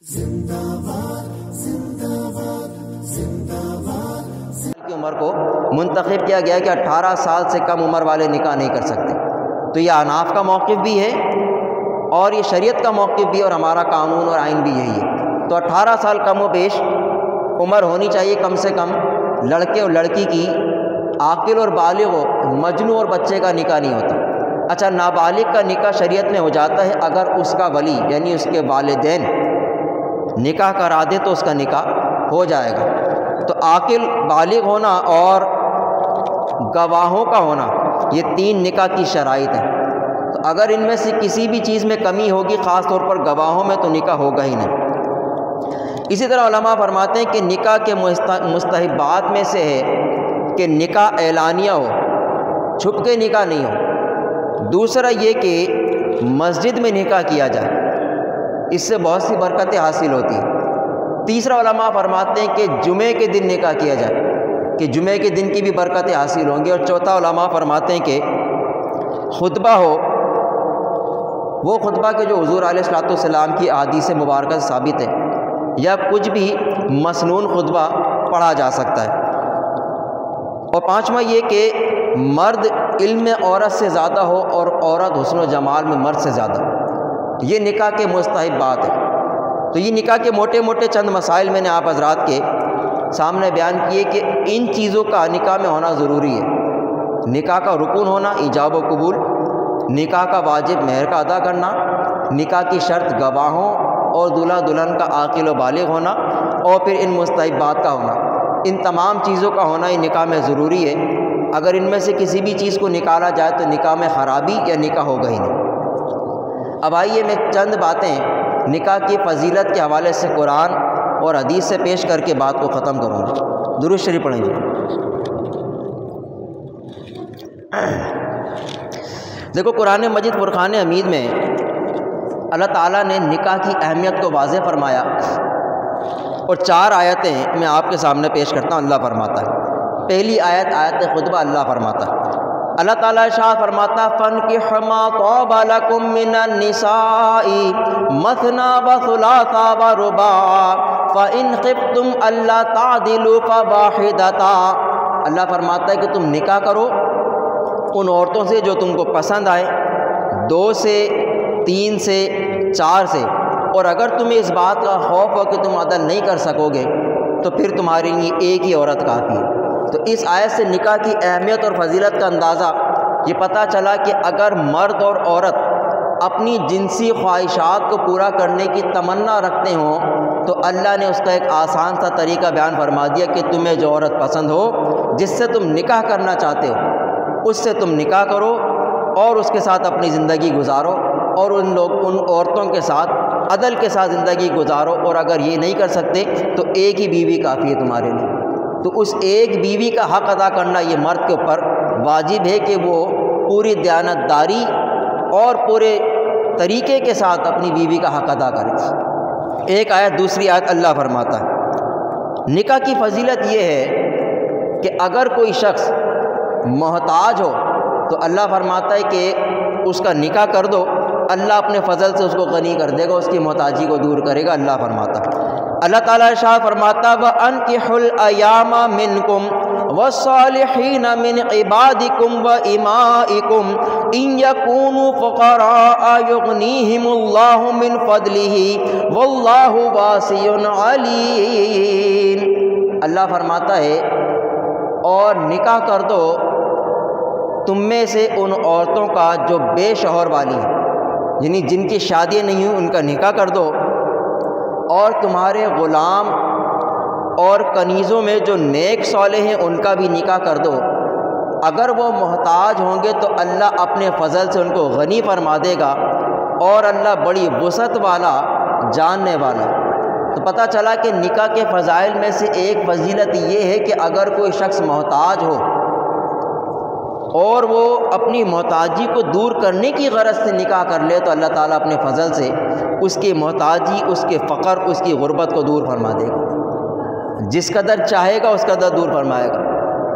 کی عمر کو منتخب کیا گیا کہ 18 سال سے کم عمر والے نکاح نہیں کر سکتے. تو یہ احناف کا موقف بھی ہے اور یہ شریعت کا موقف بھی ہے اور ہمارا قانون اور آئین بھی یہی ہے. تو 18 سال کم و بیش عمر ہونی چاہیے کم سے کم لڑکے اور لڑکی کی. عاقل اور بالغ ہو، مجنون اور بچے کا نکاح نہیں ہوتا. اچھا، نابالغ کا نکاح شریعت میں ہو جاتا ہے اگر اس کا ولی یعنی اس کے والدین نکاح کرا دے تو اس کا نکاح ہو جائے گا. تو عاقل بالغ ہونا اور گواہوں کا ہونا یہ 3 نکاح کی شرائط ہیں. تو اگر ان میں سے کسی بھی چیز میں کمی ہوگی، خاص طور پر گواہوں میں، تو نکاح ہوگا ہی نہیں. اسی طرح علماء فرماتے ہیں کہ نکاح کے مستحبات میں سے ہے کہ نکاح اعلانیہ ہو، چھپ کے نکاح نہیں ہو. دوسرا یہ کہ مسجد میں نکاح کیا جائے، اس سے بہت سی برکتیں حاصل ہوتی ہیں. تیسرا علماء فرماتے ہیں کہ جمعے کے دن نکاح کیا جائے کہ جمعے کے دن کی بھی برکتیں حاصل ہوں گی. اور چوتھا علماء فرماتے ہیں کہ خطبہ ہو، وہ خطبہ کہ جو حضور علیہ الصلوۃ والسلام کی احادیث مبارکہ سے ثابت ہے، یا کچھ بھی مسنون خطبہ پڑھا جا سکتا ہے. اور پانچواں یہ کہ مرد علم میں عورت سے زیادہ ہو اور عورت حسن و جمال میں مرد سے زیادہ ہو. یہ نکاح کے مستحبات ہیں. تو یہ نکاح کے موٹے موٹے چند مسائل میں نے آپ حضرات کے سامنے بیان کیے کہ ان چیزوں کا نکاح میں ہونا ضروری ہے. نکاح کا رکن ہونا ایجاب و قبول، نکاح کا واجب مہر کا ادا کرنا، نکاح کی شرط گواہوں اور دلہا دلہن کا عاقل و بالغ ہونا، اور پھر ان مستحبات کا ہونا. ان تمام چیزوں کا ہونا ہی نکاح میں ضروری ہے. اگر ان میں سے کسی بھی چیز کو نکالا جائے تو نکاح میں خرابی یا نکاح ہوگا ہی نہیں. اب آئیے میں چند باتیں نکاح کی فضیلت کے حوالے سے قرآن اور حدیث سے پیش کر کے بات کو ختم کروں گا. درود شریف پڑھیں گے. دیکھو قرآن مجید فرقان حمید میں اللہ تعالیٰ نے نکاح کی اہمیت کو واضح فرمایا اور 4 آیتیں میں آپ کے سامنے پیش کرتا ہوں. اللہ فرماتا ہے، پہلی آیت آیت خطبہ اللہ فرماتا ہے، اللہ تعالیٰ ارشاد فرماتا فَانكِحُوا مَا طَابَ لَكُم مِّنَ النِّسَاءِ مَثْنَىٰ وَثُلَاثَ وَرُبَاعَ فَإِنْ خِفْتُمْ أَلَّا تَعْدِلُوا فَوَاحِدَةً. اللہ فرماتا ہے کہ تم نکاح کرو ان عورتوں سے جو تم کو پسند آئے، 2 سے 3 سے 4 سے، اور اگر تمہیں اس بات کا خوف ہو کہ تم عدل نہیں کر سکو گے تو پھر تمہارے لیے ایک ہی عورت کافی ہے. تو اس آیت سے نکاح کی اہمیت اور فضیلت کا اندازہ یہ پتہ چلا کہ اگر مرد اور عورت اپنی جنسی خواہشات کو پورا کرنے کی تمنا رکھتے ہوں تو اللہ نے اس کا ایک آسان سا طریقہ بیان فرما دیا کہ تمہیں جو عورت پسند ہو، جس سے تم نکاح کرنا چاہتے ہو، اس سے تم نکاح کرو اور اس کے ساتھ اپنی زندگی گزارو، اور ان عورتوں کے ساتھ عدل کے ساتھ زندگی گزارو. اور اگر یہ نہیں کر سکتے تو ایک ہی بیوی کافی ہے تمہارے لیے. تو اس ایک بیوی کا حق ادا کرنا یہ مرد کے اوپر واجب ہے کہ وہ پوری دیانتداری اور پورے طریقے کے ساتھ اپنی بیوی کا حق ادا کرے. ایک آیت. دوسری آیت اللہ فرماتا ہے نکاح کی فضیلت یہ ہے کہ اگر کوئی شخص محتاج ہو تو اللہ فرماتا ہے کہ اس کا نکاح کر دو، اللہ اپنے فضل سے اس کو غنی کر دے گا، اس کی محتاجی کو دور کرے گا. اللہ فرماتا ہے. اللہ تعالیٰ ارشاد فرماتا وَأَنكِحُوا الْأَيَامَ مِنكُمْ وَالصَّالِحِينَ مِنْ عِبَادِكُمْ وَإِمَائِكُمْ إِنْ يَكُونُوا فُقَرَاءَ يُغْنِيهِمُ اللَّهُ مِنْ فَضْلِهِ وَاللَّهُ وَاسِعٌ عَلِيمٌ. اللہ فرماتا ہے اور نکاح کر دو تم میں سے ان عورتوں کا جو بے شوہر والی ہیں، یعنی جن کی شادی نہیں ہوئی، ان کا نکاح کر دو، اور تمہارے غلام اور کنیزوں میں جو نیک صالح ہیں ان کا بھی نکاح کر دو. اگر وہ محتاج ہوں گے تو اللہ اپنے فضل سے ان کو غنی فرما دے گا، اور اللہ بڑی وسعت والا، جاننے والا. تو پتہ چلا کہ نکاح کے فضائل میں سے ایک فضیلت یہ ہے کہ اگر کوئی شخص محتاج ہو اور وہ اپنی محتاجی کو دور کرنے کی غرض سے نکاح کر لے تو اللہ تعالیٰ اپنے فضل سے اس کی محتاجی، اس کے فقر، اس کی غربت کو دور فرما دے گا. جس قدر چاہے گا اس قدر دور فرمائے گا.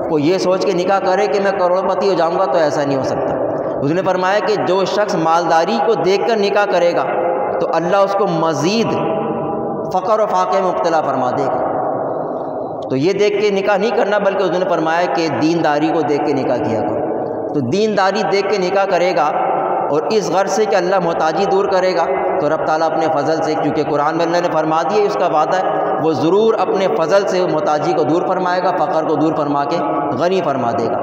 کوئی یہ سوچ کے نکاح کرے کہ میں کروڑ پتی ہو جاؤں گا تو ایسا نہیں ہو سکتا. اس نے فرمایا کہ جو شخص مالداری کو دیکھ کر نکاح کرے گا تو اللہ اس کو مزید فقر و فاقے میں مبتلا فرما دے گا۔ تو یہ دیکھ کے نکاح نہیں کرنا، بلکہ انہوں نے فرمایا کہ دینداری کو دیکھ کے نکاح کیا کرو۔ تو دینداری دیکھ کے نکاح کرے گا اور اس غرض سے کہ اللہ محتاجی دور کرے گا، تو رب تعالیٰ اپنے فضل سے، کیونکہ قرآن میں اللہ نے فرما دیا اس کا وعدہ ہے، وہ ضرور اپنے فضل سے محتاجی کو دور فرمائے گا، فقر کو دور فرما کے غنی فرما دے گا۔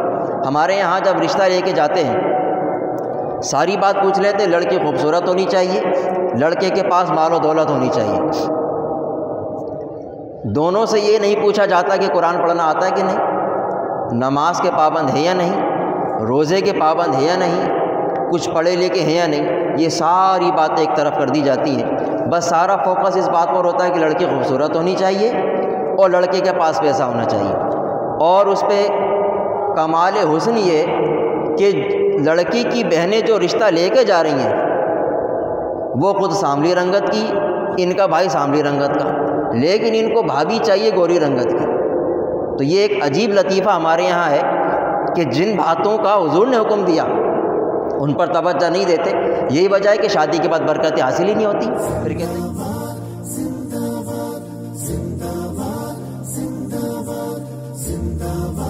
ہمارے یہاں جب رشتہ لے کے جاتے ہیں ساری بات پوچھ لیتے، لڑکی خوبصورت ہونی چاہیے، لڑکے کے پاس مال و دولت ہونی چاہیے۔ دونوں سے یہ نہیں پوچھا جاتا کہ قرآن پڑھنا آتا ہے کہ نہیں، نماز کے پابند ہے یا نہیں، روزے کے پابند ہے یا نہیں، کچھ پڑھے لکھے ہیں یا نہیں، یہ ساری باتیں ایک طرف کر دی جاتی ہیں۔ بس سارا فوکس اس بات پر ہوتا ہے کہ لڑکی خوبصورت ہونی چاہیے اور لڑکے کے پاس پیسہ ہونا چاہیے، اور اس پہ کمال حسن یہ کہ لڑکی کی بہنیں جو رشتہ لے کے جا رہی ہیں وہ خود سانولی رنگت کی، ان کا بھائی سانولی رنگت کا، لیکن ان کو بھابھی چاہیے گوری رنگت کی۔ تو یہ ایک عجیب لطیفہ ہمارے یہاں ہے کہ جن باتوں کا حضور نے حکم دیا ان پر توجہ نہیں دیتے، یہی وجہ ہے کہ شادی کے بعد برکتیں حاصل ہی نہیں ہوتی۔ پھر کہتے ہیں زندہ باد، زندہ باد، زندہ باد، زندہ باد۔